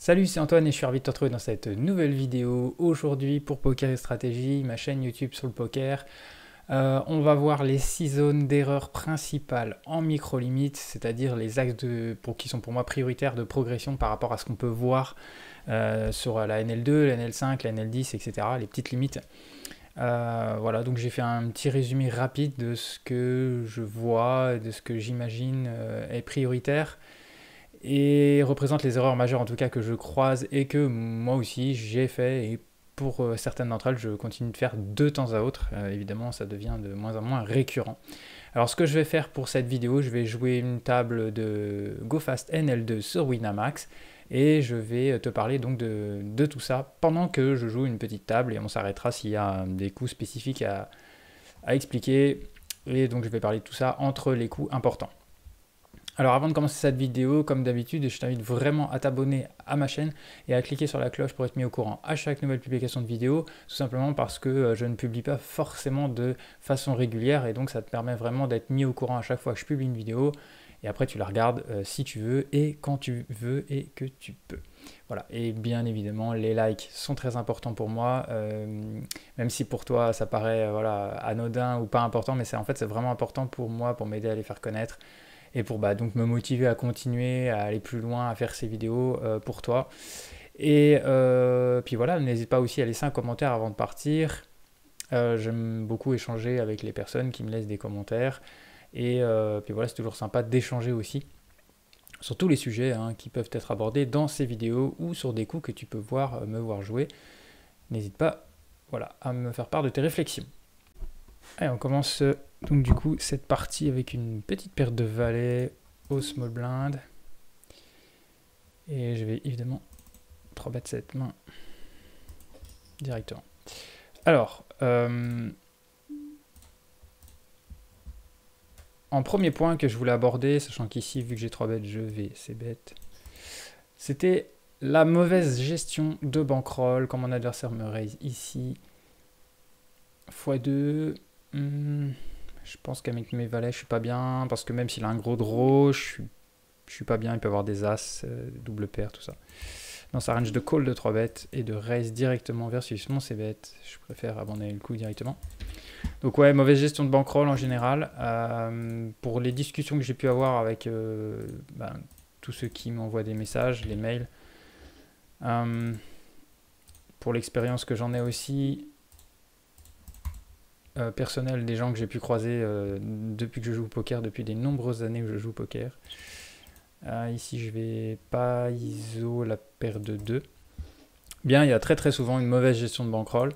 Salut, c'est Antoine et je suis ravi de te retrouver dans cette nouvelle vidéo aujourd'hui pour Poker et Stratégie, ma chaîne YouTube sur le poker. On va voir les 6 zones d'erreur principales en micro-limite, c'est-à-dire les axes qui sont pour moi prioritaires de progression par rapport à ce qu'on peut voir sur la NL2, la NL5, la NL10, etc., les petites limites. Voilà, donc j'ai fait un petit résumé rapide de ce que je vois, de ce que j'imagine est prioritaire et représente les erreurs majeures en tout cas que je croise et que moi aussi j'ai fait, et pour certaines d'entre elles je continue de faire de temps à autre. Évidemment ça devient de moins en moins récurrent. Alors ce que je vais faire pour cette vidéo, je vais jouer une table de GoFast NL2 sur Winamax et je vais te parler donc de tout ça pendant que je joue une petite table, et on s'arrêtera s'il y a des coups spécifiques à expliquer, et donc je vais parler de tout ça entre les coups importants. Alors avant de commencer cette vidéo, comme d'habitude, je t'invite vraiment à t'abonner à ma chaîne et à cliquer sur la cloche pour être mis au courant à chaque nouvelle publication de vidéo, tout simplement parce que je ne publie pas forcément de façon régulière, et donc ça te permet vraiment d'être mis au courant à chaque fois que je publie une vidéo, et après tu la regardes si tu veux et quand tu veux et que tu peux. Voilà, et bien évidemment les likes sont très importants pour moi, même si pour toi ça paraît voilà, anodin ou pas important, mais en fait c'est vraiment important pour moi, pour m'aider à les faire connaître et pour donc me motiver à continuer, à aller plus loin, à faire ces vidéos pour toi. Et puis voilà, n'hésite pas aussi à laisser un commentaire avant de partir. J'aime beaucoup échanger avec les personnes qui me laissent des commentaires. Et puis voilà, c'est toujours sympa d'échanger aussi sur tous les sujets qui peuvent être abordés dans ces vidéos ou sur des coups que tu peux me voir jouer. N'hésite pas voilà, à me faire part de tes réflexions. Allez, on commence donc du coup cette partie avec une petite paire de valets au small blind. Et je vais évidemment 3 bet cette main directement. Alors, en premier point que je voulais aborder, sachant qu'ici, vu que j'ai 3 bêtes, je vais c'est bête, c'était la mauvaise gestion de bankroll quand mon adversaire me raise ici. x2. Je pense qu'avec mes valets, je suis pas bien, parce que même s'il a un gros draw, je suis pas bien. Il peut avoir des as, double paire, tout ça. Dans sa range de call de 3 bêtes et de raise directement versus mon c-bet, je préfère abandonner le coup directement. Donc ouais, mauvaise gestion de bankroll en général. Pour les discussions que j'ai pu avoir avec tous ceux qui m'envoient des messages, les mails, pour l'expérience que j'en ai aussi, personnel, des gens que j'ai pu croiser depuis que je joue au poker, depuis des nombreuses années que je joue au poker. Ici je vais pas ISO la paire de 2. Bien, il y a très très souvent une mauvaise gestion de bankroll.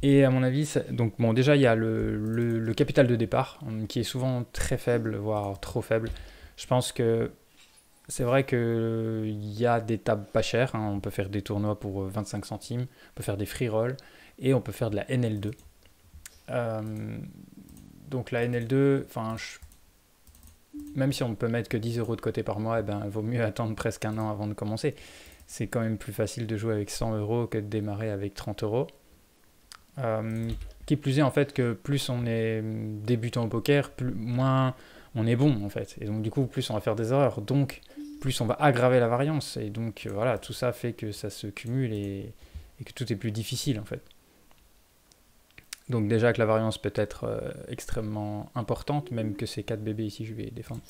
Et à mon avis, donc bon, déjà il y a le capital de départ qui est souvent très faible, voire trop faible. Je pense que c'est vrai qu'il y a des tables pas chères, on peut faire des tournois pour 25 centimes, on peut faire des free rolls et on peut faire de la NL2. Donc la NL2, même si on ne peut mettre que 10 € de côté par mois, il vaut mieux attendre presque un an avant de commencer. C'est quand même plus facile de jouer avec 100 € que de démarrer avec 30 €. Qui plus est en fait que plus on est débutant au poker, moins on est bon en fait. Et donc du coup plus on va faire des erreurs, donc plus on va aggraver la variance. Et donc voilà, tout ça fait que ça se cumule et que tout est plus difficile en fait. Donc déjà que la variance peut être extrêmement importante, même que ces 4 bébés ici je vais défendre.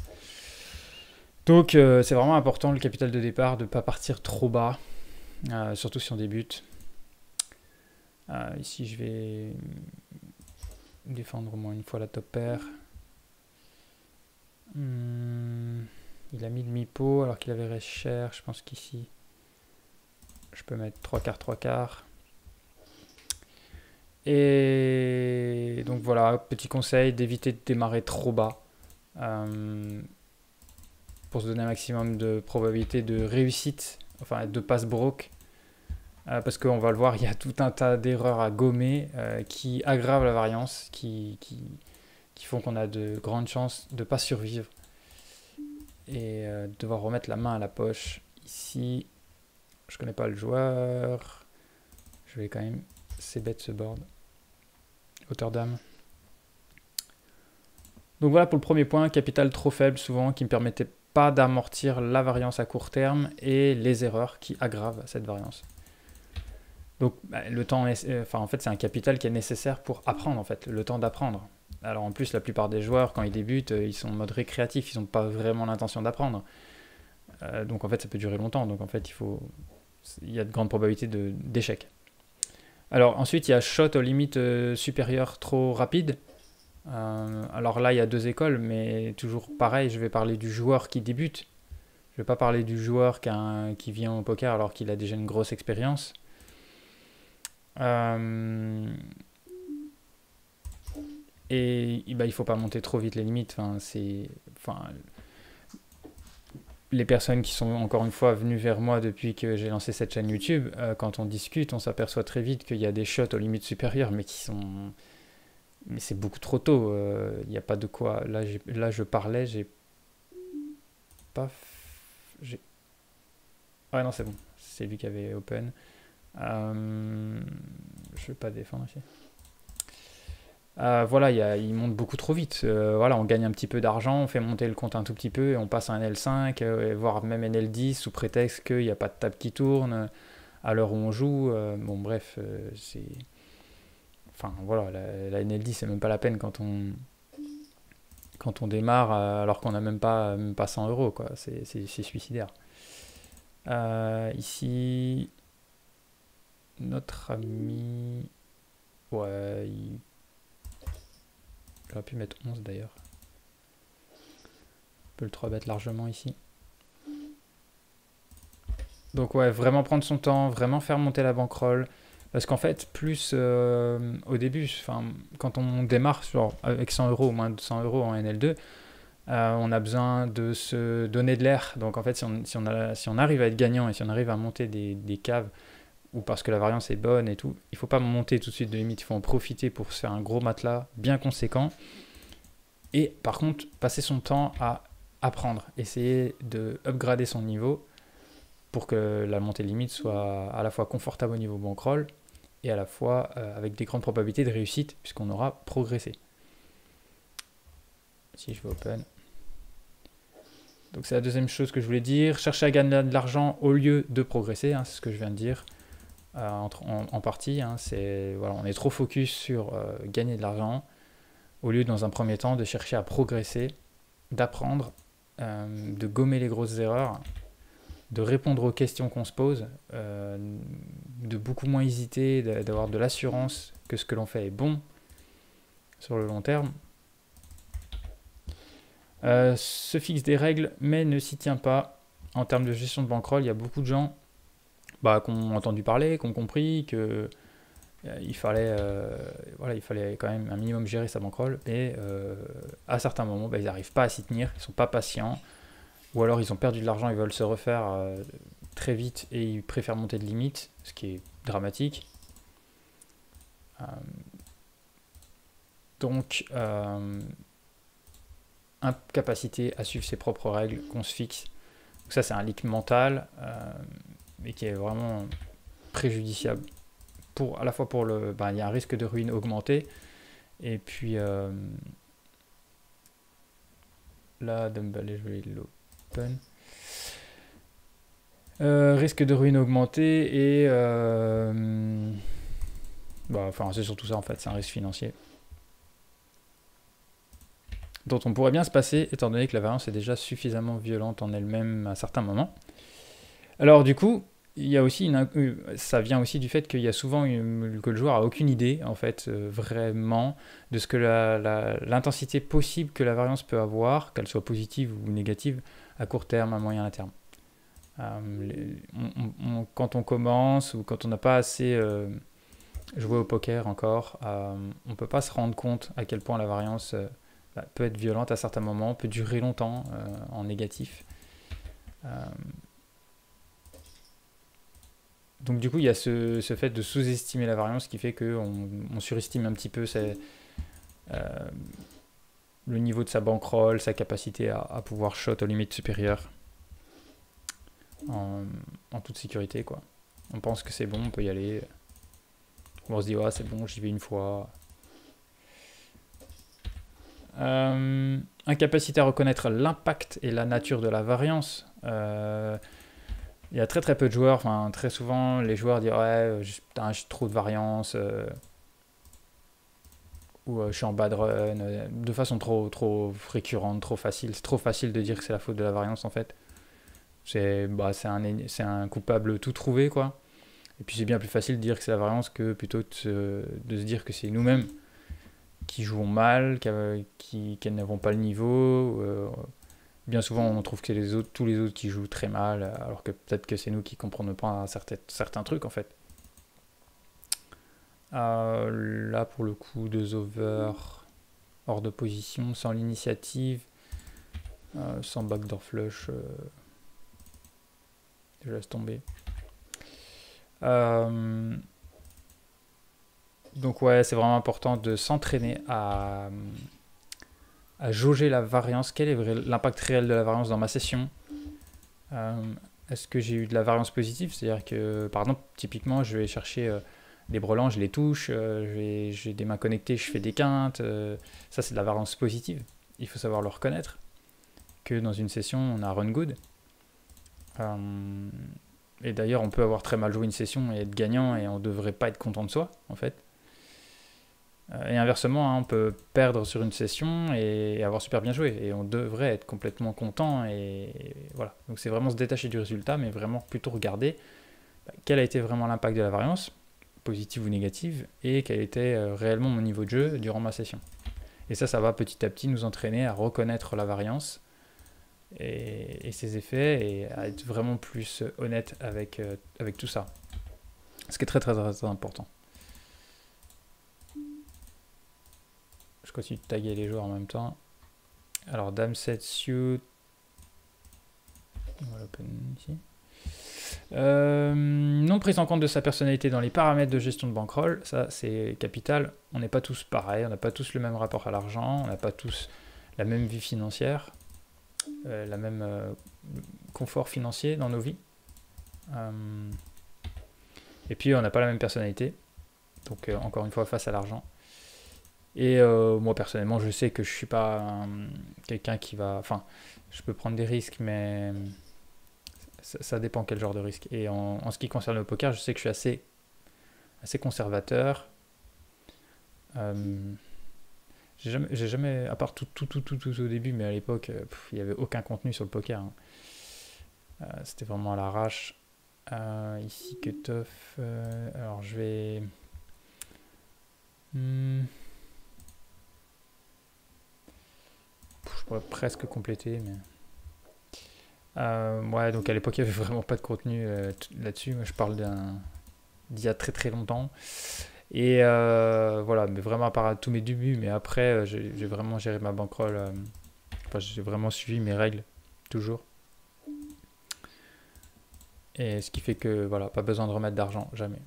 Donc c'est vraiment important le capital de départ, de ne pas partir trop bas, surtout si on débute. Ici je vais défendre au moins une fois la top pair. Il a mis demi-pot alors qu'il avait reste cher. Je pense qu'ici je peux mettre 3 quarts, 3 quarts. Et donc voilà, petit conseil d'éviter de démarrer trop bas pour se donner un maximum de probabilité de réussite, enfin de pass broke, parce qu'on va le voir, il y a tout un tas d'erreurs à gommer qui aggravent la variance, qui font qu'on a de grandes chances de ne pas survivre et de devoir remettre la main à la poche. Ici, je connais pas le joueur, je vais quand même c-bet ce board. Hauteur dame. Donc voilà pour le premier point, capital trop faible souvent qui ne me permettait pas d'amortir la variance à court terme et les erreurs qui aggravent cette variance. Donc le temps, en fait, c'est un capital qui est nécessaire pour apprendre, en fait, le temps d'apprendre. Alors en plus, la plupart des joueurs, quand ils débutent, ils sont en mode récréatif, ils n'ont pas vraiment l'intention d'apprendre. Donc en fait, ça peut durer longtemps. Donc en fait, il y a de grandes probabilités d'échec. Alors ensuite, il y a shot aux limites supérieures trop rapides. Alors là, il y a deux écoles, mais toujours pareil, je vais parler du joueur qui débute. Je ne vais pas parler du joueur qui vient au poker alors qu'il a déjà une grosse expérience. Et il ne faut pas monter trop vite les limites. Les personnes qui sont encore une fois venues vers moi depuis que j'ai lancé cette chaîne YouTube, quand on discute, on s'aperçoit très vite qu'il y a des shots aux limites supérieures, mais c'est beaucoup trop tôt. Il n'y a pas de quoi. Là, je parlais, j'ai pas. Ouais, non, c'est bon. C'est lui qui avait open. Je ne vais pas défendre ici. Voilà, il monte beaucoup trop vite. Voilà, on gagne un petit peu d'argent, on fait monter le compte un tout petit peu et on passe à un L5, voire même un L10 sous prétexte qu'il n'y a pas de table qui tourne à l'heure où on joue. Bon, bref, c'est. Enfin, voilà, la NL10, c'est même pas la peine quand on démarre alors qu'on n'a même pas 100 euros, quoi. C'est suicidaire. Ici, notre ami. Ouais, j'aurais pu mettre 11 d'ailleurs. On peut le 3-bet largement ici. Donc ouais, vraiment prendre son temps, vraiment faire monter la bankroll. Parce qu'en fait, plus au début, quand on démarre avec 100 euros ou moins de 100 euros en NL2, on a besoin de se donner de l'air. Donc en fait, si on arrive à être gagnant et si on arrive à monter des caves, ou parce que la variance est bonne et tout, il ne faut pas monter tout de suite de limite, il faut en profiter pour se faire un gros matelas bien conséquent. Et par contre, passer son temps à apprendre, essayer de upgrader son niveau pour que la montée limite soit à la fois confortable au niveau bankroll et à la fois avec des grandes probabilités de réussite puisqu'on aura progressé. Si je vais open. Donc c'est la deuxième chose que je voulais dire. Chercher à gagner de l'argent au lieu de progresser, c'est ce que je viens de dire en partie. Voilà, on est trop focus sur gagner de l'argent au lieu dans un premier temps de chercher à progresser, d'apprendre, de gommer les grosses erreurs, de répondre aux questions qu'on se pose, de beaucoup moins hésiter, d'avoir de l'assurance que ce que l'on fait est bon sur le long terme. Se fixe des règles mais ne s'y tient pas. En termes de gestion de bankroll, il y a beaucoup de gens qui ont entendu parler, qui ont compris que il fallait quand même un minimum gérer sa bankroll, et à certains moments ils n'arrivent pas à s'y tenir, ils ne sont pas patients, ou alors ils ont perdu de l'argent, ils veulent se refaire très vite et ils préfèrent monter de limite, ce qui est dramatique. Donc incapacité à suivre ses propres règles qu'on se fixe. Donc ça c'est un leak mental mais qui est vraiment préjudiciable à la fois pour il y a un risque de ruine augmenté, et puis là Dumbbell, je vais l'open. Risque de ruine augmenté et c'est surtout ça en fait, c'est un risque financier dont on pourrait bien se passer étant donné que la variance est déjà suffisamment violente en elle-même à certains moments. Alors du coup, il y a aussi ça vient aussi du fait qu'il y a souvent que le joueur a aucune idée en fait vraiment de ce que l'intensité possible que la variance peut avoir, qu'elle soit positive ou négative à court terme, à moyen terme. Quand on commence ou quand on n'a pas assez joué au poker encore, on ne peut pas se rendre compte à quel point la variance peut être violente à certains moments, peut durer longtemps en négatif. Donc du coup, il y a ce fait de sous-estimer la variance qui fait qu'on surestime un petit peu le niveau de sa bankroll, sa capacité à pouvoir shot aux limites supérieures en toute sécurité, quoi. On pense que c'est bon, on peut y aller. On se dit, ouais, c'est bon, j'y vais une fois. Incapacité à reconnaître l'impact et la nature de la variance. Il y a très très peu de joueurs, enfin très souvent les joueurs disent ouais, putain, j'ai trop de variance, ou je suis en bad run, de façon trop récurrente, trop facile. C'est trop facile de dire que c'est la faute de la variance en fait. C'est un coupable tout trouvé quoi. Et puis c'est bien plus facile de dire que c'est la variance que plutôt de se dire que c'est nous-mêmes qui jouons mal, qui n'avons pas le niveau. Bien souvent, on trouve que c'est tous les autres qui jouent très mal, alors que peut-être que c'est nous qui ne comprenons pas certains trucs en fait. Là, pour le coup, 2 over, hors de position, sans l'initiative, sans backdoor flush, je laisse tomber. Donc ouais, c'est vraiment important de s'entraîner à jauger la variance. Quel est l'impact réel de la variance dans ma session? Est-ce que j'ai eu de la variance positive? C'est-à-dire que, par exemple, typiquement, je vais chercher des brelans, je les touche, j'ai des mains connectées, je fais des quintes. Ça, c'est de la variance positive. Il faut savoir le reconnaître. Que dans une session, on a run good. Et d'ailleurs, on peut avoir très mal joué une session et être gagnant et on ne devrait pas être content de soi, en fait. Et inversement, hein, on peut perdre sur une session et avoir super bien joué. Et on devrait être complètement content. Et voilà. Donc c'est vraiment se détacher du résultat, mais vraiment plutôt regarder quel a été vraiment l'impact de la variance, positive ou négative, et quel était réellement mon niveau de jeu durant ma session. Et ça va petit à petit nous entraîner à reconnaître la variance et ses effets et à être vraiment plus honnête avec tout ça. Ce qui est très très très, très important. Je continue de taguer les joueurs en même temps. Alors, Dame 7 suit. On va l'open ici. Non prise en compte de sa personnalité dans les paramètres de gestion de bankroll. Ça, c'est capital. On n'est pas tous pareils. On n'a pas tous le même rapport à l'argent. On n'a pas tous la même vie financière. La même confort financier dans nos vies. Et puis, on n'a pas la même personnalité. Donc, encore une fois, face à l'argent. Et moi personnellement, je sais que je suis pas quelqu'un qui va... Enfin, je peux prendre des risques, mais ça dépend quel genre de risque. Et en ce qui concerne le poker, je sais que je suis assez conservateur. J'ai jamais, à part tout au début, mais à l'époque, il n'y avait aucun contenu sur le poker. Hein. C'était vraiment à l'arrache. Ici, cutoff. Alors, je vais... Je pourrais presque compléter, mais... ouais, donc à l'époque, il n'y avait vraiment pas de contenu là-dessus. Moi, je parle d'il y a très très longtemps. Et voilà, mais vraiment à part tous mes débuts, mais après, j'ai vraiment géré ma bankroll. Enfin, j'ai vraiment suivi mes règles, toujours. Et ce qui fait que, voilà, pas besoin de remettre d'argent, jamais.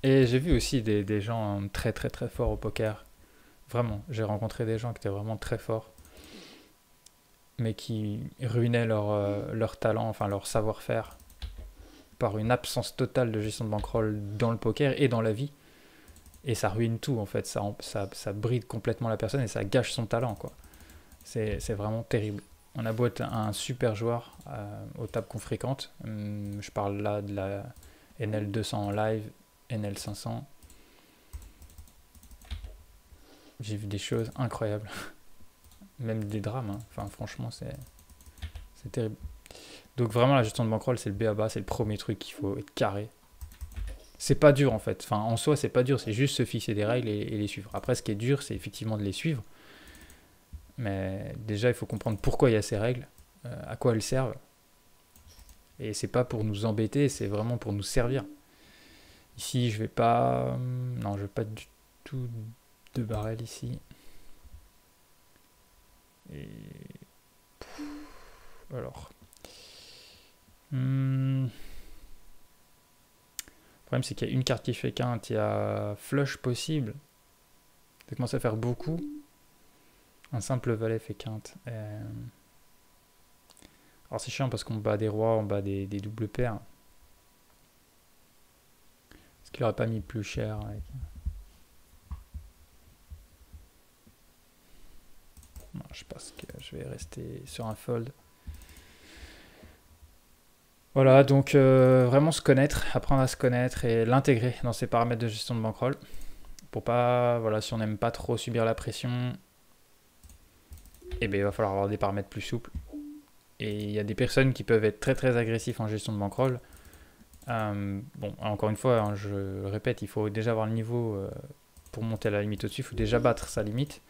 Et j'ai vu aussi des gens très très très forts au poker. Vraiment, j'ai rencontré des gens qui étaient vraiment très forts, mais qui ruinaient leur talent, enfin leur savoir-faire, par une absence totale de gestion de bankroll dans le poker et dans la vie. Et ça ruine tout en fait, ça bride complètement la personne et ça gâche son talent, quoi. C'est vraiment terrible. On a beau être un super joueur aux tables qu'on fréquente, je parle là de la NL 200 en live, NL 500. J'ai vu des choses incroyables. Même des drames. Hein. Enfin, franchement, c'est terrible. Donc vraiment, la gestion de bankroll, c'est le b.a.-ba, c'est le premier truc qu'il faut être carré. C'est pas dur, en fait. Enfin, en soi, c'est pas dur. C'est juste se fixer des règles et les suivre. Après, ce qui est dur, c'est effectivement de les suivre. Mais déjà, il faut comprendre pourquoi il y a ces règles, à quoi elles servent. Et c'est pas pour nous embêter, c'est vraiment pour nous servir. Ici, je vais pas... Non, je vais pas du tout de barrel ici. Et... Alors... Le problème, c'est qu'il y a une carte qui fait quinte, il y a flush possible. Ça commence à faire beaucoup. Un simple valet fait quinte. Alors c'est chiant parce qu'on bat des rois, on bat des doubles paires. Est-ce qu'il aurait pas mis plus cher avec... je pense que je vais rester sur un fold. Voilà, donc vraiment se connaître, apprendre à se connaître et l'intégrer dans ses paramètres de gestion de bankroll. Pour pas, voilà, si on n'aime pas trop subir la pression, eh bien, il va falloir avoir des paramètres plus souples. Et il y a des personnes qui peuvent être très très agressifs en gestion de bankroll. Bon, encore une fois, hein, je le répète, il faut déjà avoir le niveau pour monter à la limite au-dessus. Il faut déjà battre sa limite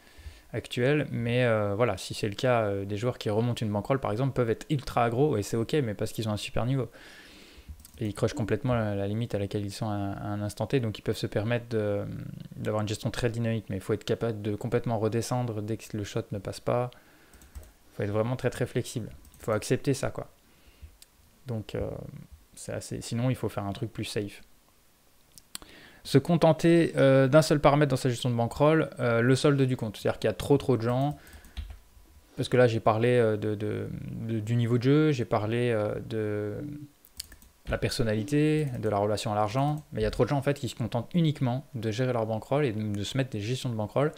actuelle. Mais voilà, si c'est le cas, des joueurs qui remontent une bankroll, par exemple, peuvent être ultra aggro et c'est ok, mais parce qu'ils ont un super niveau. Et ils crushent complètement la limite à laquelle ils sont à un instant T, donc ils peuvent se permettre d'avoir une gestion très dynamique. Mais il faut être capable de complètement redescendre dès que le shot ne passe pas. Il faut être vraiment très très flexible. Il faut accepter ça, quoi. Donc, sinon, il faut faire un truc plus safe. Se contenter d'un seul paramètre dans sa gestion de bankroll, le solde du compte. C'est-à-dire qu'il y a trop de gens. Parce que là, j'ai parlé du niveau de jeu, j'ai parlé de la personnalité, de la relation à l'argent. Mais il y a trop de gens en fait qui se contentent uniquement de gérer leur bankroll et de se mettre des gestions de bankroll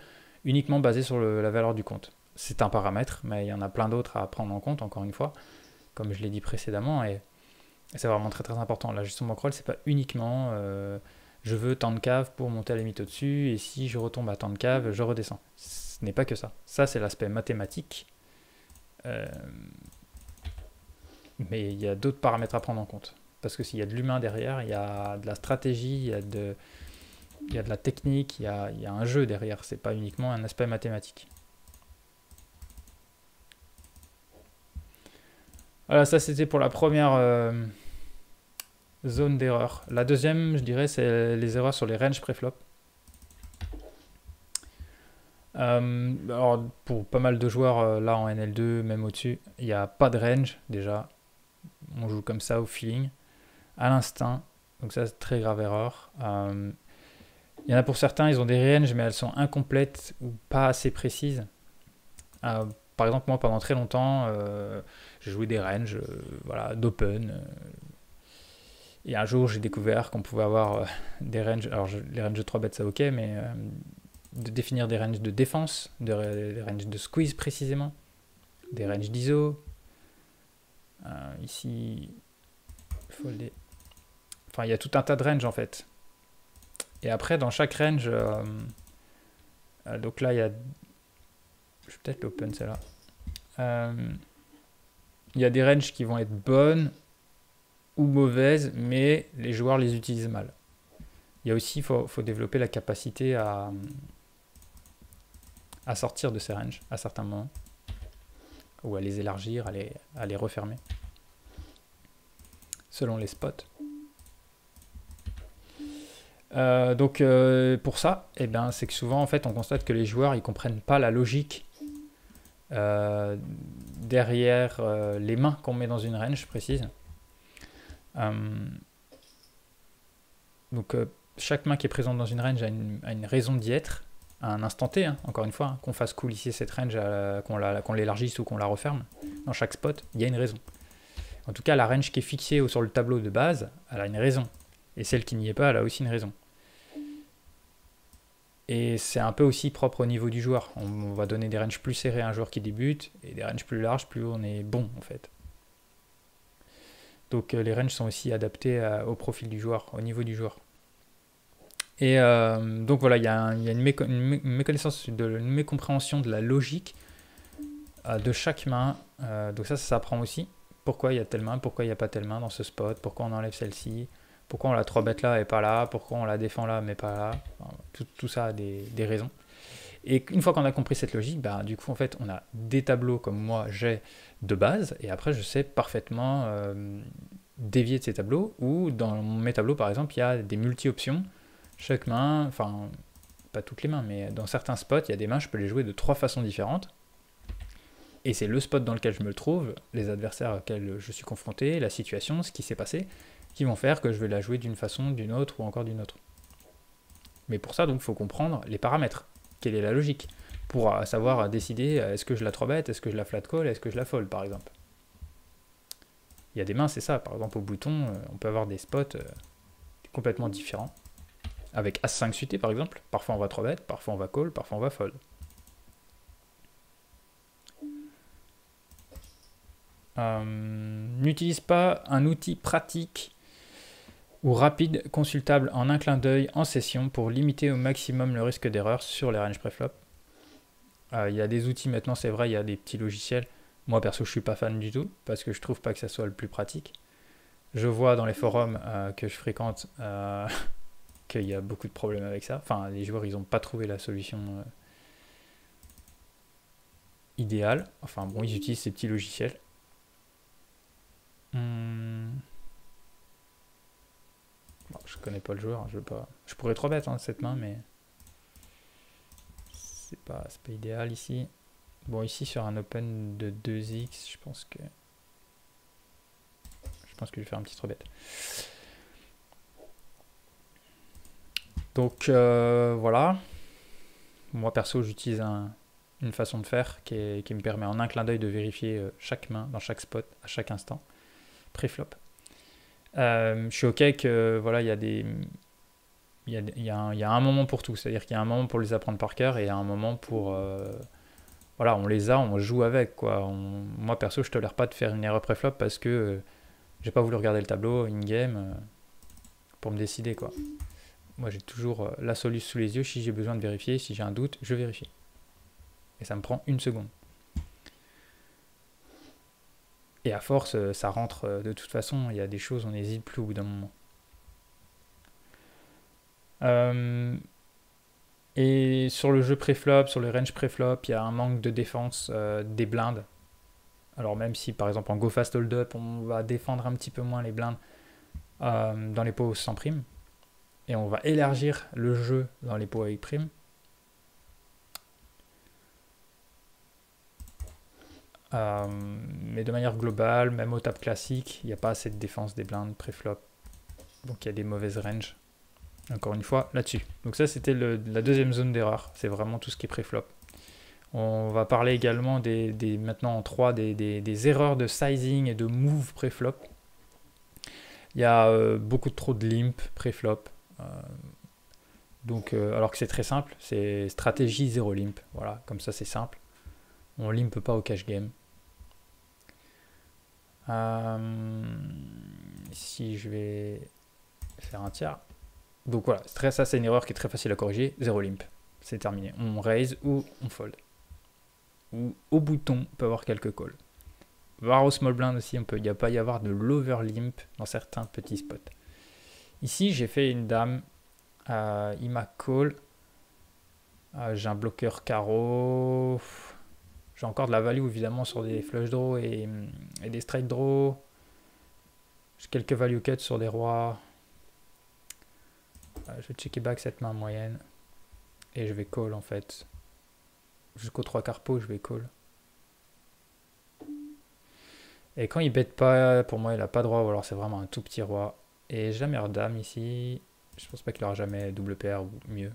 uniquement basées sur la valeur du compte. C'est un paramètre, mais il y en a plein d'autres à prendre en compte, encore une fois, comme je l'ai dit précédemment, et c'est vraiment très très important. La gestion de bankroll, c'est pas uniquement je veux tant de caves pour monter à la limite au-dessus, et si je retombe à tant de caves, je redescends. Ce n'est pas que ça. Ça, c'est l'aspect mathématique. Mais il y a d'autres paramètres à prendre en compte. Parce que s'il y a de l'humain derrière, il y a de la stratégie, il y a de la technique, il y a un jeu derrière. C'est pas uniquement un aspect mathématique. Voilà, ça c'était pour la première zone d'erreur. La deuxième, je dirais, c'est les erreurs sur les ranges préflop. Alors, pour pas mal de joueurs, là en NL2, même au-dessus, il n'y a pas de range déjà. On joue comme ça au feeling, à l'instinct. Donc ça, c'est très grave erreur. Il y en a pour certains, ils ont des ranges, mais elles sont incomplètes ou pas assez précises. Par exemple, moi, pendant très longtemps, j'ai joué des ranges voilà, d'open. Et un jour, j'ai découvert qu'on pouvait avoir des ranges. Alors, les ranges de 3 bêtes, c'est ok, mais de définir des ranges de défense, des ranges de squeeze précisément, des ranges d'ISO. Ici, enfin, il y a tout un tas de ranges en fait. Et après, dans chaque range, donc là, il y a. Je vais peut-être l'open celle-là. Il y a des ranges qui vont être bonnes ou mauvaises, mais les joueurs les utilisent mal. Il y a aussi, faut développer la capacité à sortir de ces ranges à certains moments, ou à les élargir, à les refermer, selon les spots. Donc pour ça, eh ben, c'est que souvent en fait on constate que les joueurs ils comprennent pas la logique derrière les mains qu'on met dans une range précise. Donc chaque main qui est présente dans une range a une raison d'y être à un instant T, hein, encore une fois, hein, qu'on fasse cool ici cette range, qu'on l'élargisse ou qu'on la referme. Dans chaque spot, il y a une raison. En tout cas, la range qui est fixée sur le tableau de base, elle a une raison. Et celle qui n'y est pas, elle a aussi une raison. Et c'est un peu aussi propre au niveau du joueur. On va donner des ranges plus serrées à un joueur qui débute, et des ranges plus larges, plus on est bon, en fait. Donc les ranges sont aussi adaptés au profil du joueur, au niveau du joueur. Et donc voilà, il y a une méconnaissance, une mécompréhension de la logique de chaque main. Donc ça s'apprend aussi. Pourquoi il y a telle main, pourquoi il n'y a pas telle main dans ce spot, pourquoi on enlève celle-ci, pourquoi on la 3 bête là et pas là, pourquoi on la défend là mais pas là. Enfin, tout ça a des raisons. Et une fois qu'on a compris cette logique, bah, du coup en fait on a des tableaux comme moi j'ai de base, et après je sais parfaitement dévier de ces tableaux, ou dans mes tableaux par exemple il y a des multi-options. Chaque main, enfin pas toutes les mains, mais dans certains spots il y a des mains, je peux les jouer de 3 façons différentes. Et c'est le spot dans lequel je me trouve, les adversaires auxquels je suis confronté, la situation, ce qui s'est passé, qui vont faire que je vais la jouer d'une façon, d'une autre ou encore d'une autre. Mais pour ça, donc, il faut comprendre les paramètres. Quelle est la logique pour savoir décider est-ce que je la 3-bet, est-ce que je la flat call, est-ce que je la fold par exemple. Il y a des mains, c'est ça. Par exemple, au bouton, on peut avoir des spots complètement différents. Avec As-5 suité par exemple. Parfois on va 3-bet, parfois on va call, parfois on va fold. N'utilise pas un outil pratique ou rapide consultable en un clin d'œil en session pour limiter au maximum le risque d'erreur sur les ranges préflop. Il y a des outils maintenant, c'est vrai, il y a des petits logiciels. Moi perso, je suis pas fan du tout parce que je trouve pas que ça soit le plus pratique. Je vois dans les forums que je fréquente qu'il y a beaucoup de problèmes avec ça. Enfin, les joueurs, ils n'ont pas trouvé la solution idéale. Enfin bon, ils utilisent ces petits logiciels. Bon, je connais pas le joueur, je veux pas. Je pourrais trop bête cette main, mais c'est pas idéal ici. Bon, ici sur un open de 2x, je pense que je vais faire un petit 3 bet. Donc voilà. Moi perso, j'utilise une façon de faire qui me permet en un clin d'œil de vérifier chaque main dans chaque spot à chaque instant pré-flop. Je suis ok que voilà, il y a un moment pour tout, c'est-à-dire qu'il y a un moment pour les apprendre par cœur et il y a un moment pour voilà, on les a, on joue avec quoi. Moi perso, je tolère pas de faire une erreur pré-flop parce que j'ai pas voulu regarder le tableau in-game pour me décider quoi. Moi j'ai toujours la solution sous les yeux, si j'ai besoin de vérifier, si j'ai un doute, je vérifie. Et ça me prend une seconde. Et à force, ça rentre de toute façon, il y a des choses, on n'hésite plus au bout d'un moment. Et sur le jeu pré-flop, sur le range pré-flop, il y a un manque de défense des blindes. Alors même si par exemple en Go Fast Hold Up, on va défendre un petit peu moins les blindes dans les pots sans prime. Et on va élargir le jeu dans les pots avec prime. Mais de manière globale, même au tap classique, il n'y a pas assez de défense des blindes pré-flop. Donc il y a des mauvaises ranges. Encore une fois, là-dessus. Donc ça, c'était la deuxième zone d'erreur. C'est vraiment tout ce qui est pré-flop. On va parler également maintenant en 3 des erreurs de sizing et de move pré-flop. Il y a beaucoup trop de limp pré-flop. Donc, alors que c'est très simple, c'est stratégie 0 limp. Voilà, comme ça c'est simple. On limp pas au cash game. Ici, je vais faire un tiers. Donc voilà, ça c'est une erreur qui est très facile à corriger. 0 limp, c'est terminé. On raise ou on fold. Ou au bouton, on peut avoir quelques calls. Voir au small blind aussi, il ne pas y avoir de l'over limp dans certains petits spots. Ici, j'ai fait une dame. Il m'a call. J'ai un bloqueur carreau. J'ai encore de la value évidemment sur des flush draws et des straight draws. J'ai quelques value cuts sur des rois. Je vais checker back cette main moyenne. Et je vais call en fait. Jusqu'au 3 quarts pot, je vais call. Et quand il bête pas, pour moi il a pas de roi, ou alors c'est vraiment un tout petit roi. Et jamais dame ici. Je pense pas qu'il aura jamais double paire ou mieux.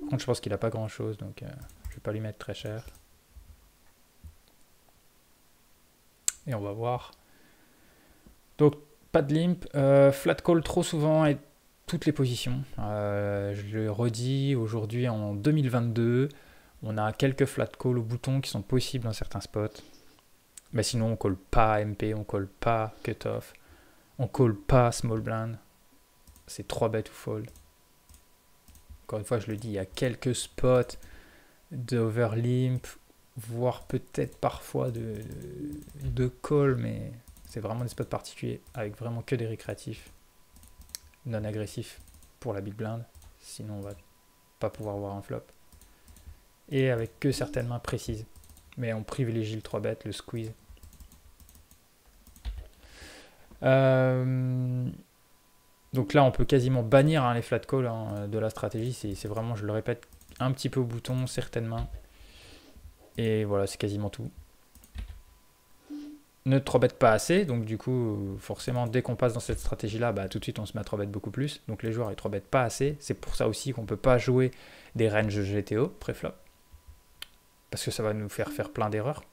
Par contre, je pense qu'il a pas grand chose, donc je vais pas lui mettre très cher. Et on va voir. Donc, pas de limp. Flat call trop souvent et toutes les positions. Je le redis, aujourd'hui en 2022, on a quelques flat call au bouton qui sont possibles dans certains spots. Mais sinon, on call pas MP, on call pas cutoff, on call pas small blind. C'est 3 bet ou fold. Encore une fois, je le dis, il y a quelques spots d'overlimp, voire peut-être parfois de call, mais c'est vraiment des spots particuliers avec vraiment que des récréatifs non agressifs pour la big blind. Sinon, on va pas pouvoir voir un flop. Et avec que certaines mains précises. Mais on privilégie le 3 bet, le squeeze. Donc là, on peut quasiment bannir les flat calls de la stratégie. C'est vraiment, je le répète, un petit peu au bouton, certaines mains. Et voilà, c'est quasiment tout. Ne 3-bet pas assez. Donc du coup, forcément, dès qu'on passe dans cette stratégie-là, tout de suite, on se met à 3-bet beaucoup plus. Donc les joueurs, ils 3-bet pas assez. C'est pour ça aussi qu'on ne peut pas jouer des ranges GTO pré-flop. Parce que ça va nous faire plein d'erreurs.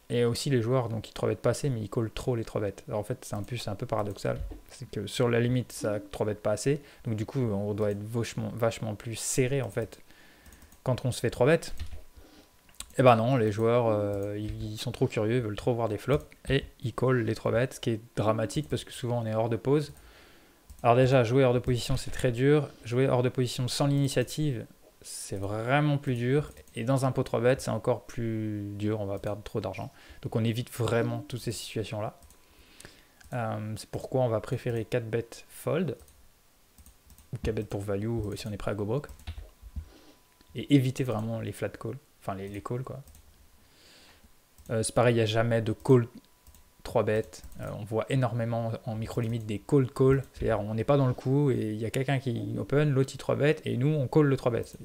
Et aussi les joueurs, donc ils 3-bet pas assez, mais ils call trop les 3-bet. Alors en fait, c'est un peu paradoxal. C'est que sur la limite, ça 3-bet pas assez. Donc du coup, on doit être vachement plus serré en fait quand on se fait 3 bêtes, et ben non, les joueurs, ils sont trop curieux, ils veulent trop voir des flops, et ils callent les 3 bêtes, ce qui est dramatique, parce que souvent on est hors de pause. Alors déjà, jouer hors de position, c'est très dur. Jouer hors de position sans l'initiative, c'est vraiment plus dur. Et dans un pot 3 bêtes, c'est encore plus dur, on va perdre trop d'argent. Donc on évite vraiment toutes ces situations-là. C'est pourquoi on va préférer 4 bêtes fold, ou 4 bêtes pour value si on est prêt à go broke. Et éviter vraiment les flat calls, enfin les calls quoi. C'est pareil, il n'y a jamais de call 3 bêtes. On voit énormément en micro-limite des cold call, c'est-à-dire on n'est pas dans le coup et il y a quelqu'un qui open, l'autre il 3 bêtes et nous on call le 3 bêtes.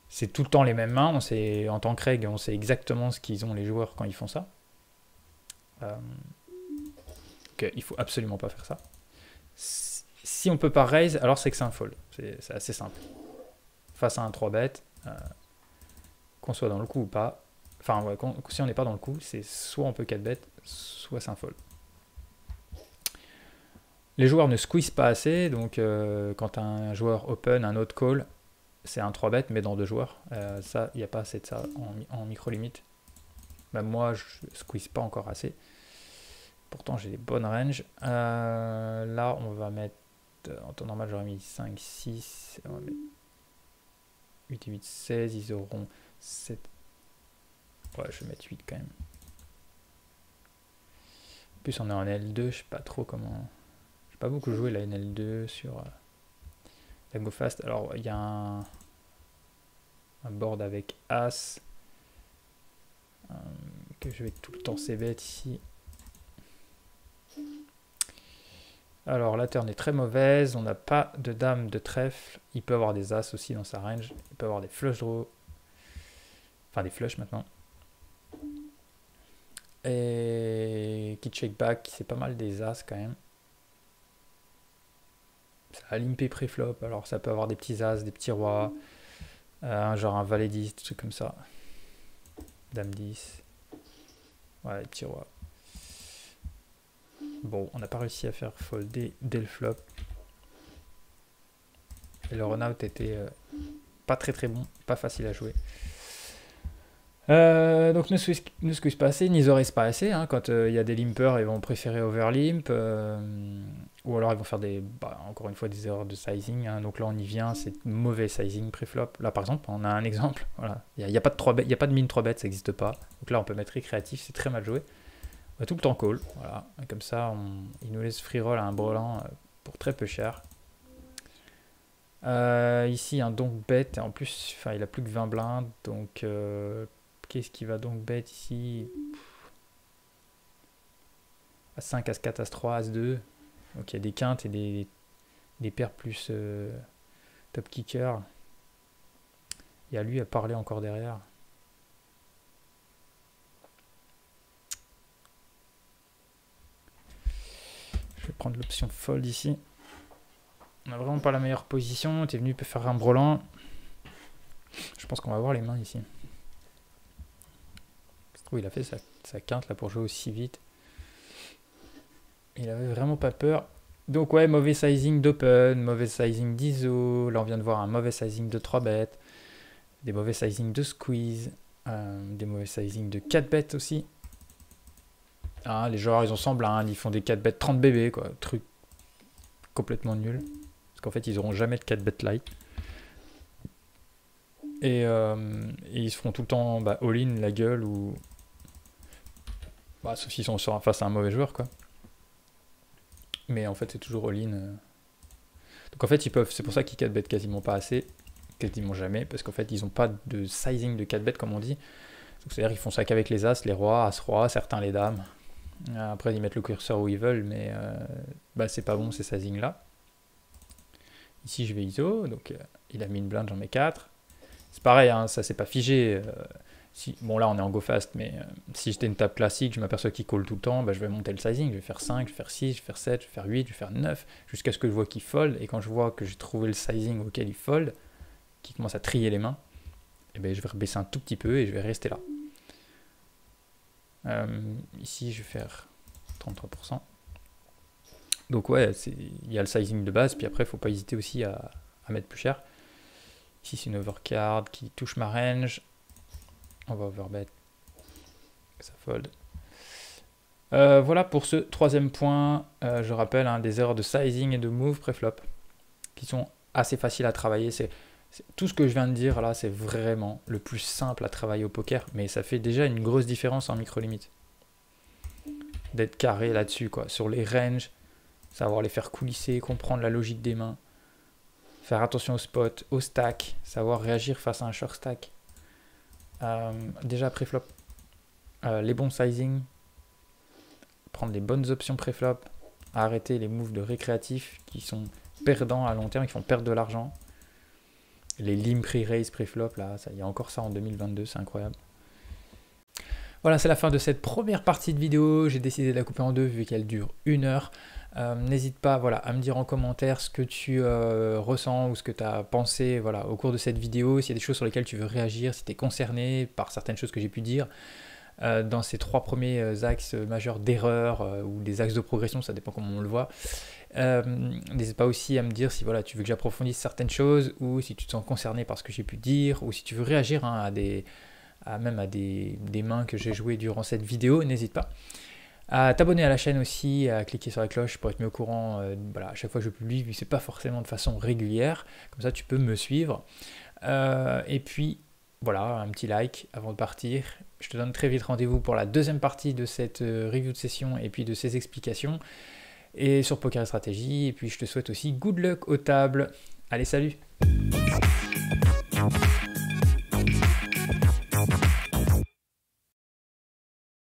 C'est tout le temps les mêmes mains, en tant que règle, on sait exactement ce qu'ils ont les joueurs quand ils font ça. Il faut absolument pas faire ça. Si on peut pas raise, alors c'est que c'est un fold. C'est assez simple. Face à un 3 bêtes, qu'on soit dans le coup ou pas, enfin ouais, si on n'est pas dans le coup, c'est soit on peut 4 bêtes, soit c'est un fold. Les joueurs ne squeeze pas assez, donc quand un joueur open, un autre call, c'est un 3 bêtes, mais dans 2 joueurs. Ça, il n'y a pas assez de ça en micro-limite. Même moi, je squeeze pas encore assez. Pourtant, j'ai des bonnes ranges. Là, on va mettre... En temps normal, j'aurais mis 5, 6. On va mettre 8 et 8, 16. Ils auront 7. Ouais, je vais mettre 8 quand même. En plus, on est en L2. Je sais pas trop comment... J'ai pas beaucoup joué la NL2 sur la Go Fast. Alors, il y a un board avec As. Que je vais tout le temps c-bet ici. Alors la turn est très mauvaise, on n'a pas de dame de trèfle, il peut avoir des as aussi dans sa range, il peut avoir des flush draws, enfin des flush maintenant. Et qui check back, c'est pas mal des as quand même. Ça a limpé pré-flop, alors ça peut avoir des petits as, des petits rois, genre un valet 10, des trucs comme ça. Dame 10, ouais, les petits rois. Bon, on n'a pas réussi à faire folder dès le flop. Et le run-out était pas très bon, pas facile à jouer. Donc ne squeeze pas assez, ni raise pas assez. Hein. Quand il y a des limpers, ils vont préférer overlimp. Ou alors ils vont faire encore une fois des erreurs de sizing. Hein. Donc là on y vient, c'est mauvais sizing pré-flop. Là par exemple, on a un exemple. Voilà. Il n'y a pas de 3 bêtes, il n'y a pas de min 3 bêtes, ça n'existe pas. Donc là on peut mettre récréatif, c'est très mal joué. On va tout le temps call, voilà. Et comme ça, il nous laisse free roll à un brelan pour très peu cher. Ici, un donk bet, et en plus, il a plus que 20 blindes, donc qu'est-ce qu'il va donc bet ici? As5, As4, As3, As2. Donc il y a des quintes et des paires plus top kicker. Il y a lui à parler encore derrière. Je vais prendre l'option fold ici. On n'a vraiment pas la meilleure position. Tu es venu faire un brelan. Je pense qu'on va voir les mains ici. Je trouve il a fait sa quinte là pour jouer aussi vite. Il avait vraiment pas peur. Donc ouais, mauvais sizing d'open, mauvais sizing d'ISO. Là on vient de voir un mauvais sizing de 3 bêtes. Des mauvais sizing de squeeze. Des mauvais sizing de 4 bêtes aussi. Ah, les joueurs ils ont sans blind, ils font des 4 bêtes 30 bébés quoi, truc complètement nul. Parce qu'en fait ils auront jamais de 4 bêtes light. Et ils se feront tout le temps all-in la gueule ou... sauf s'ils sont face à un mauvais joueur quoi. Mais en fait c'est toujours all-in. Donc en fait ils peuvent, c'est pour ça qu'ils 4 bêtes quasiment pas assez, quasiment jamais, parce qu'en fait ils ont pas de sizing de 4 bêtes comme on dit. C'est-à-dire qu'ils font ça qu'avec les as, les rois, as-roi, certains les dames. Après ils mettent le curseur où ils veulent, mais c'est pas bon ces sizing là. Ici je vais ISO, donc il a mis une blinde, j'en mets 4. C'est pareil, hein, ça c'est pas figé. Bon là on est en go fast, mais si j'étais une table classique, je m'aperçois qu'il call tout le temps, je vais monter le sizing, je vais faire 5, je vais faire 6, je vais faire 7, je vais faire 8, je vais faire 9, jusqu'à ce que je vois qu'il fold, et quand je vois que j'ai trouvé le sizing auquel il fold, qui commence à trier les mains, et je vais rebaisser un tout petit peu et je vais rester là. Ici je vais faire 33%. Donc ouais, il y a le sizing de base, puis après il ne faut pas hésiter aussi à mettre plus cher. Ici, c'est une overcard qui touche ma range. On va overbet. Ça fold. Voilà pour ce troisième point. Je rappelle des erreurs de sizing et de move préflop qui sont assez faciles à travailler. Tout ce que je viens de dire là, c'est vraiment le plus simple à travailler au poker, mais ça fait déjà une grosse différence en micro-limite. D'être carré là-dessus, quoi. Sur les ranges, savoir les faire coulisser, comprendre la logique des mains, faire attention au spot, au stack, savoir réagir face à un short stack. Déjà préflop, les bons sizing, prendre les bonnes options préflop, arrêter les moves de récréatifs qui sont perdants à long terme, qui font perdre de l'argent. Les lim pre-raise préflop, là, il y a encore ça en 2022, c'est incroyable. Voilà, c'est la fin de cette première partie de vidéo. J'ai décidé de la couper en deux vu qu'elle dure 1 heure. N'hésite pas à me dire en commentaire ce que tu ressens ou ce que tu as pensé au cours de cette vidéo. S'il y a des choses sur lesquelles tu veux réagir, si tu es concerné par certaines choses que j'ai pu dire. Dans ces 3 premiers axes majeurs d'erreur ou des axes de progression, ça dépend comment on le voit. N'hésite pas aussi à me dire si tu veux que j'approfondisse certaines choses ou si tu te sens concerné par ce que j'ai pu dire ou si tu veux réagir à des mains que j'ai jouées durant cette vidéo, n'hésite pas. À t'abonner à la chaîne aussi, à cliquer sur la cloche pour être mis au courant à chaque fois que je publie, vu que c'est pas forcément de façon régulière, comme ça tu peux me suivre. Et puis voilà, un petit like avant de partir. Je te donne très vite rendez-vous pour la deuxième partie de cette review de session et puis de ces explications. Et sur Poker et Stratégie, et puis je te souhaite aussi good luck aux tables. Allez, salut!